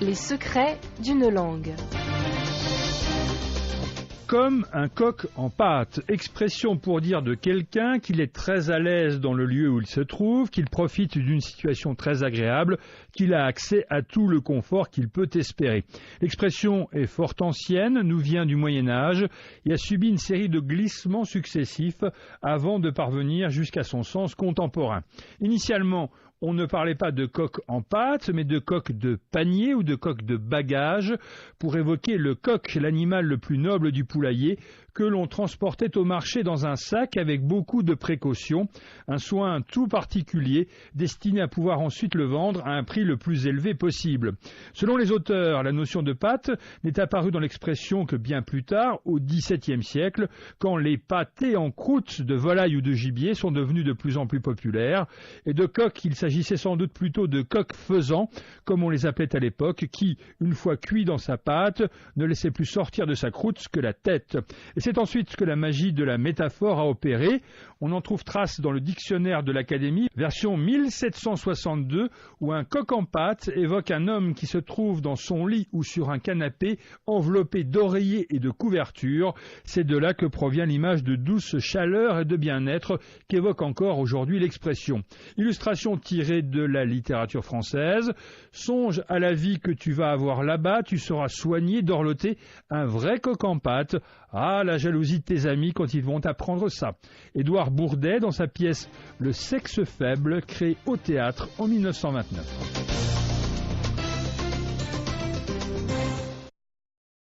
Les secrets d'une langue. Comme un coq en pâte, expression pour dire de quelqu'un qu'il est très à l'aise dans le lieu où il se trouve, qu'il profite d'une situation très agréable, qu'il a accès à tout le confort qu'il peut espérer. L'expression est fort ancienne, nous vient du Moyen-Âge et a subi une série de glissements successifs avant de parvenir jusqu'à son sens contemporain. Initialement, on ne parlait pas de coq en pâte, mais de coq de panier ou de coq de bagage, pour évoquer le coq, l'animal le plus noble du poulailler, que l'on transportait au marché dans un sac avec beaucoup de précautions, un soin tout particulier destiné à pouvoir ensuite le vendre à un prix le plus élevé possible. Selon les auteurs, la notion de pâte n'est apparue dans l'expression que bien plus tard, au XVIIe siècle, quand les pâtés en croûte de volaille ou de gibier sont devenus de plus en plus populaires, et de coq, il s'agissait sans doute plutôt de coq faisans, comme on les appelait à l'époque, qui, une fois cuit dans sa pâte, ne laissait plus sortir de sa croûte que la tête. Et c'est ensuite que la magie de la métaphore a opéré. On en trouve trace dans le dictionnaire de l'Académie, version 1762, où un coq en pâte évoque un homme qui se trouve dans son lit ou sur un canapé enveloppé d'oreillers et de couvertures. C'est de là que provient l'image de douce chaleur et de bien-être qu'évoque encore aujourd'hui l'expression. Illustration tirée de la littérature française. Songe à la vie que tu vas avoir là-bas, tu seras soigné, dorloté, un vrai coq en pâte. Ah, la jalousie de tes amis quand ils vont apprendre ça. Édouard Bourdet, dans sa pièce Le sexe faible, créée au théâtre en 1929.